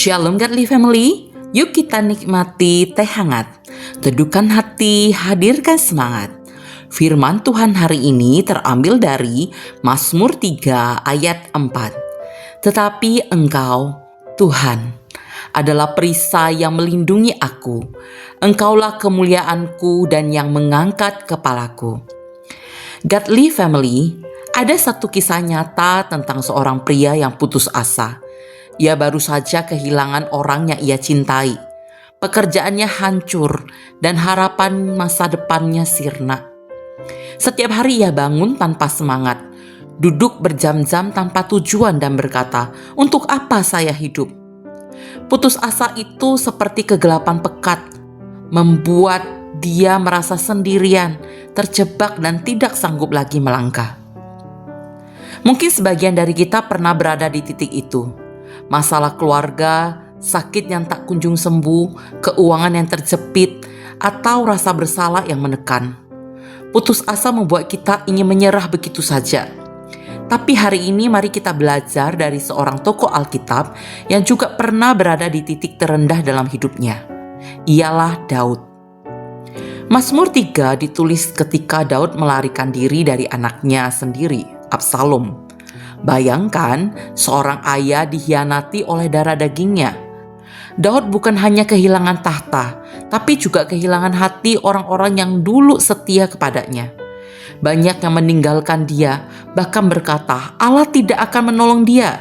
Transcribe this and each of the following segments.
Shalom Godly Family, yuk kita nikmati teh hangat, teduhkan hati, hadirkan semangat. Firman Tuhan hari ini terambil dari Mazmur 3 ayat 4. Tetapi Engkau, Tuhan, adalah perisai yang melindungi aku. Engkaulah kemuliaanku dan yang mengangkat kepalaku. Godly Family, ada satu kisah nyata tentang seorang pria yang putus asa. Ia baru saja kehilangan orang yang ia cintai. Pekerjaannya hancur dan harapan masa depannya sirna. Setiap hari ia bangun tanpa semangat, duduk berjam-jam tanpa tujuan dan berkata, "Untuk apa saya hidup?" Putus asa itu seperti kegelapan pekat, membuat dia merasa sendirian, terjebak dan tidak sanggup lagi melangkah. Mungkin sebagian dari kita pernah berada di titik itu. Masalah keluarga, sakit yang tak kunjung sembuh, keuangan yang terjepit, atau rasa bersalah yang menekan. Putus asa membuat kita ingin menyerah begitu saja. Tapi hari ini mari kita belajar dari seorang tokoh Alkitab yang juga pernah berada di titik terendah dalam hidupnya. Ialah Daud. Mazmur 3 ditulis ketika Daud melarikan diri dari anaknya sendiri, Absalom. Bayangkan seorang ayah dikhianati oleh darah dagingnya. Daud bukan hanya kehilangan tahta, tapi juga kehilangan hati orang-orang yang dulu setia kepadanya. Banyak yang meninggalkan dia, bahkan berkata Allah tidak akan menolong dia.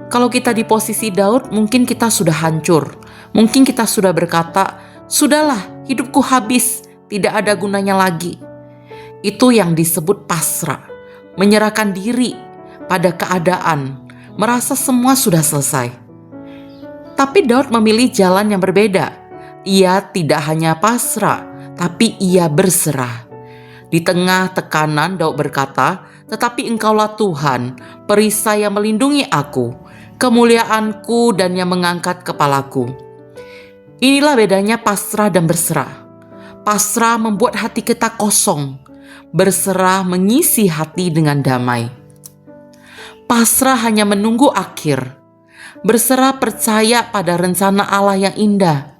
Kalau kita di posisi Daud, mungkin kita sudah hancur. Mungkin kita sudah berkata, "Sudahlah, hidupku habis, tidak ada gunanya lagi." Itu yang disebut pasrah, menyerahkan diri pada keadaan, merasa semua sudah selesai. Tapi Daud memilih jalan yang berbeda. Ia tidak hanya pasrah, tapi ia berserah. Di tengah tekanan Daud berkata, "Tetapi Engkaulah Tuhan, perisai yang melindungi aku, kemuliaanku dan yang mengangkat kepalaku." Inilah bedanya pasrah dan berserah. Pasrah membuat hati kita kosong, berserah mengisi hati dengan damai. Pasrah hanya menunggu akhir. Berserah percaya pada rencana Allah yang indah.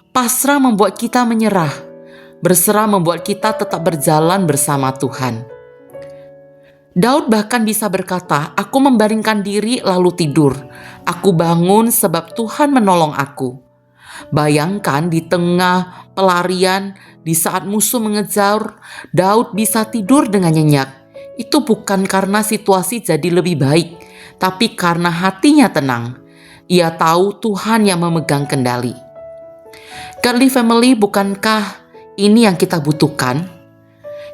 Pasrah membuat kita menyerah. Berserah membuat kita tetap berjalan bersama Tuhan. Daud bahkan bisa berkata, "Aku membaringkan diri lalu tidur. Aku bangun sebab Tuhan menolong aku." Bayangkan di tengah pelarian, di saat musuh mengejar, Daud bisa tidur dengan nyenyak. Itu bukan karena situasi jadi lebih baik, tapi karena hatinya tenang. Ia tahu Tuhan yang memegang kendali. Godly Family, bukankah ini yang kita butuhkan?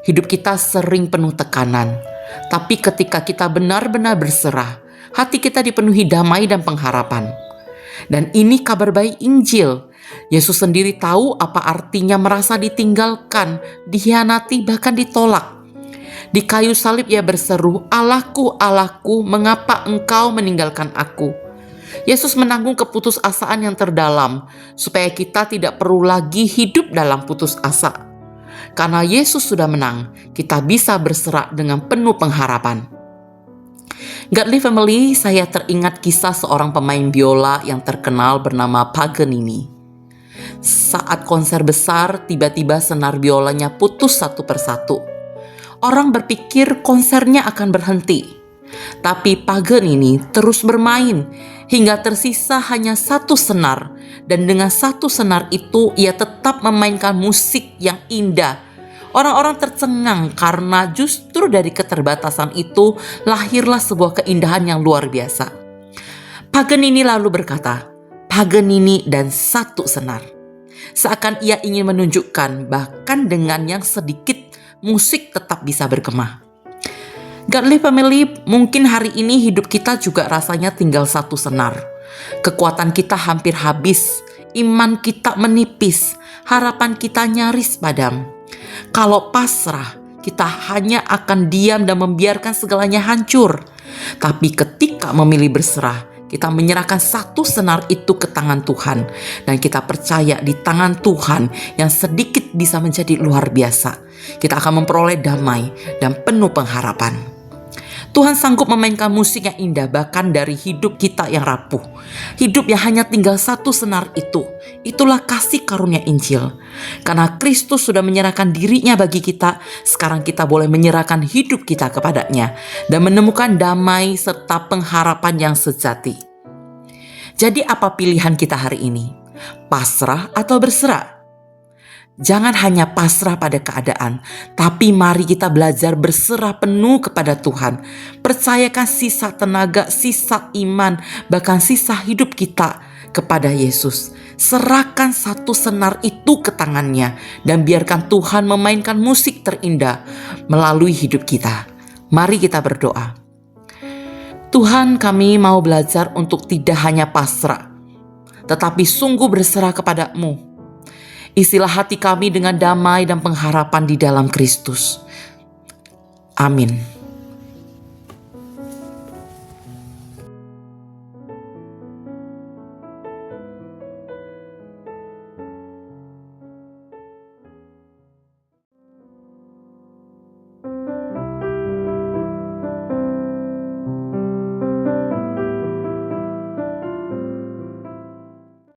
Hidup kita sering penuh tekanan, tapi ketika kita benar-benar berserah, hati kita dipenuhi damai dan pengharapan. Dan ini kabar baik Injil. Yesus sendiri tahu apa artinya merasa ditinggalkan, dikhianati, bahkan ditolak. Di kayu salib ia berseru, "Allahku, Allahku, mengapa engkau meninggalkan aku?" Yesus menanggung keputusasaan yang terdalam, supaya kita tidak perlu lagi hidup dalam putus asa. Karena Yesus sudah menang, kita bisa berserah dengan penuh pengharapan. Godly Family, saya teringat kisah seorang pemain biola yang terkenal bernama Paganini. Saat konser besar, tiba-tiba senar biolanya putus satu persatu. Orang berpikir konsernya akan berhenti. Tapi Paganini terus bermain hingga tersisa hanya satu senar. Dan dengan satu senar itu ia tetap memainkan musik yang indah. Orang-orang tercengang karena justru dari keterbatasan itu lahirlah sebuah keindahan yang luar biasa. Paganini lalu berkata, "Paganini dan satu senar." Seakan ia ingin menunjukkan bahkan dengan yang sedikit musik tetap bisa bergema. Godly Family, mungkin hari ini hidup kita juga rasanya tinggal satu senar. Kekuatan kita hampir habis, iman kita menipis, harapan kita nyaris padam. Kalau pasrah, kita hanya akan diam dan membiarkan segalanya hancur. Tapi ketika memilih berserah, kita menyerahkan satu senar itu ke tangan Tuhan. Dan kita percaya di tangan Tuhan yang sedikit bisa menjadi luar biasa. Kita akan memperoleh damai dan penuh pengharapan. Tuhan sanggup memainkan musik yang indah bahkan dari hidup kita yang rapuh. Hidup yang hanya tinggal satu senar itu. Itulah kasih karunia Injil. Karena Kristus sudah menyerahkan dirinya bagi kita, sekarang kita boleh menyerahkan hidup kita kepadanya dan menemukan damai serta pengharapan yang sejati. Jadi apa pilihan kita hari ini? Pasrah atau berserah? Jangan hanya pasrah pada keadaan, tapi mari kita belajar berserah penuh kepada Tuhan. Percayakan sisa tenaga, sisa iman, bahkan sisa hidup kita kepada Yesus. Serahkan satu senar itu ke tangannya dan biarkan Tuhan memainkan musik terindah melalui hidup kita. Mari kita berdoa. Tuhan, kami mau belajar untuk tidak hanya pasrah, tetapi sungguh berserah kepada-Mu. Isilah hati kami dengan damai dan pengharapan di dalam Kristus. Amin.